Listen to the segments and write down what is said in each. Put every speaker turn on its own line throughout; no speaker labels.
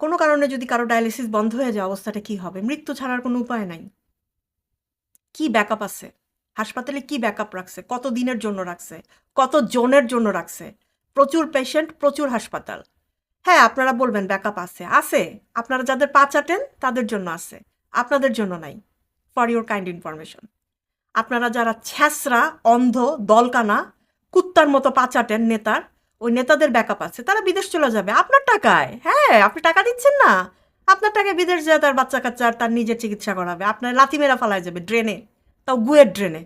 কোনো কারণে যদি কারো ডায়ালিসিস বন্ধ হয়ে যায় অবস্থাটা কি হবে? মৃত্যু ছাড়ার কোনো উপায় নাই। কি ব্যাকআপ আছে? হাসপাতালে কি ব্যাকআপ রাখছে? কত দিনের জন্য রাখছে? কত জনের জন্য রাখছে? প্রচুর পেশেন্ট, প্রচুর হাসপাতাল। হ্যাঁ, আপনারা বলবেন ব্যাকআপ আছে। আছে। আপনারা যাদের পা চাটেন তাদের জন্য আছে। আপনাদের জন্য নাই। For your kind information. আপনারা যারা ছ্যাঁচড়া, অন্ধ, দলকানা, কুত্তার মতো পা চাটেন নেতার, ওই নেতাদের ব্যাকআপ আছে। তারা বিদেশ চলে যাবে আপনার টাকায়। হ্যাঁ, আপনি টাকা দিচ্ছেন না? আপনার টাকায় বিদেশ যায় তার বাচ্চা-কাচ্চা আর তার নিজের চিকিৎসা করাবে। আপনার লাথি মেরা ফালায় যাবে ড্রেনে, তাও গুয়ের ড্রেনে।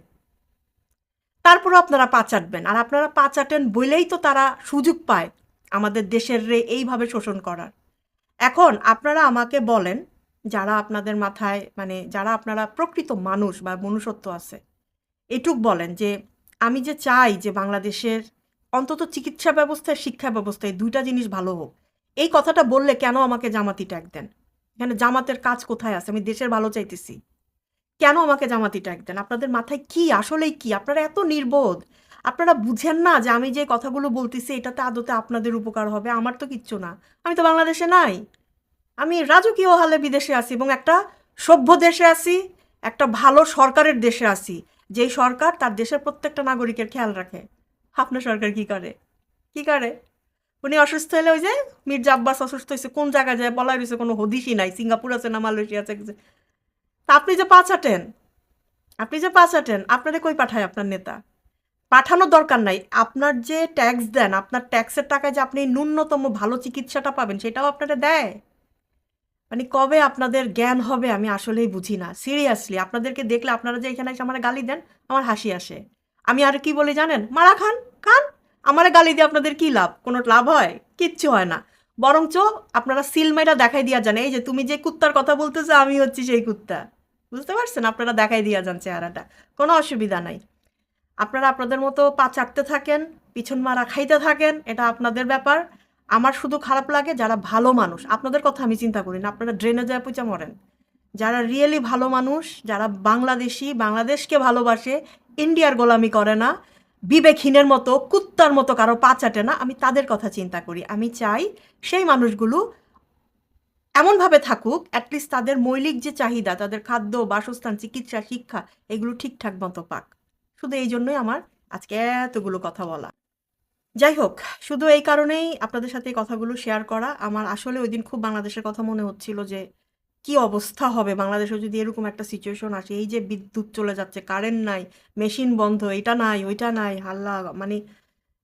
তারপরেও আপনারা পা চাটবেন। আর আপনারা পা চাটেন বলেই তো তারা সুযোগ পায় আমাদের দেশের এইভাবে শোষণ করার। এখন আপনারা আমাকে বলেন, যারা আপনাদের মাথায় মানে যারা আপনারা প্রকৃত মানুষ বা মনুষ্যত্ব আছে, এটুক বলেন যে আমি যে চাই যে বাংলাদেশের অন্তত চিকিৎসা ব্যবস্থায়, শিক্ষা ব্যবস্থায় ২ টা জিনিস ভালো হোক। এই কথাটা বললে কেন আমাকে জামাতি ট্যাগ দেন? এখানে জামাতের কাজ কোথায় আছে? আমি দেশের ভালো চাইতেছি। কেন আমাকে জামাতি ট্যাগ দেন? আপনাদের মাথায় কি, আসলেই কি? আপনারা এত নির্বোধ। আপনারা বুঝেন না যে আমি যে কথাগুলো বলতেছি এটাতে আদতে আপনাদের উপকার হবে? আমার তো কিচ্ছু না। আমি তো বাংলাদেশে নাই। আমি রাজকীয় হালে বিদেশে আছি এবং একটা সভ্য দেশে আছি, একটা ভালো সরকারের দেশে আছি, যেই সরকার তার দেশের প্রত্যেকটা নাগরিকের খেয়াল রাখে। আপনার সরকার কি করে? কি করে? উনি অসুস্থ হলে ওই যে মির্জা আব্বাস অসুস্থ হয়েছে কোন জায়গায় যায় বলা রয়েছে, কোনো হদিশই নাই। সিঙ্গাপুর আছে না মালয়েশিয়া আছে? তা আপনি যে পা চাটেন, আপনারে কই পাঠায় আপনার নেতা? পাঠানোর দরকার নাই। আপনার যে ট্যাক্স দেন, আপনার ট্যাক্সের টাকায় যে আপনি ন্যূনতম ভালো চিকিৎসাটা পাবেন সেটাও আপনারে দেয়? মানে কবে আপনাদের জ্ঞান হবে আমি আসলেই বুঝি না। সিরিয়াসলি আপনাদেরকে দেখলে আপনারা যে এখানে এসে আমারে গালি দেন, আমার হাসি আসে। আমি আর কি বলি জানেন? মারা খান, খান। আমারে গালি দিয়ে আপনাদের কি লাভ? কোনো লাভ হয়? কিচ্ছু হয় না। বরঞ্চ আপনারা সিল মাইরা দেখাই দিয়া যান, এই যে তুমি যে কুত্তার কথা বলতেছো আমি হচ্ছি সেই কুত্তা। বুঝতে পারছেন? আপনারা দেখাই দিয়া যান চেহারাটা। কোনো অসুবিধা নাই। আপনারা আপনাদের মতো পা চাটতে থাকেন, পিছন মারা খাইতে থাকেন, এটা আপনাদের ব্যাপার। আমার শুধু খারাপ লাগে যারা ভালো মানুষ, আপনাদের কথা আমি চিন্তা করি না, আপনারা ড্রেনে যায় পচা মরেন। যারা রিয়েলি ভালো মানুষ, যারা বাংলাদেশি, বাংলাদেশকে ভালোবাসে, ইন্ডিয়ার গোলামি করে না, বিবেকহীনের মতো কুত্তার মতো কারো পা চাটে না, আমি তাদের কথা চিন্তা করি। আমি চাই সেই মানুষগুলো এমনভাবে থাকুক অ্যাটলিস্ট তাদের মৌলিক যে চাহিদা, তাদের খাদ্য, বাসস্থান, চিকিৎসা, শিক্ষা, এগুলো ঠিকঠাক মতো পাক। শুধু এই জন্যই আমার আজকে এতগুলো কথা বলা। যাই হোক, শুধু এই কারণেই আপনাদের সাথে এই কথাগুলো শেয়ার করা। আমার আসলে ওই দিন খুব বাংলাদেশের কথা মনে হচ্ছিল যে কি অবস্থা হবে বাংলাদেশে যদি এরকম একটা সিচুয়েশন আসে। এই যে বিদ্যুৎ চলে যাচ্ছে, কারেন্ট নাই, মেশিন বন্ধ, এটা নাই, ওইটা নাই, হাল্লা মানে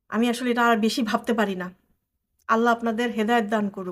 আমি আসলে এটা আর বেশি ভাবতে পারি না। আল্লাহ আপনাদের হেদায়েত দান করুক।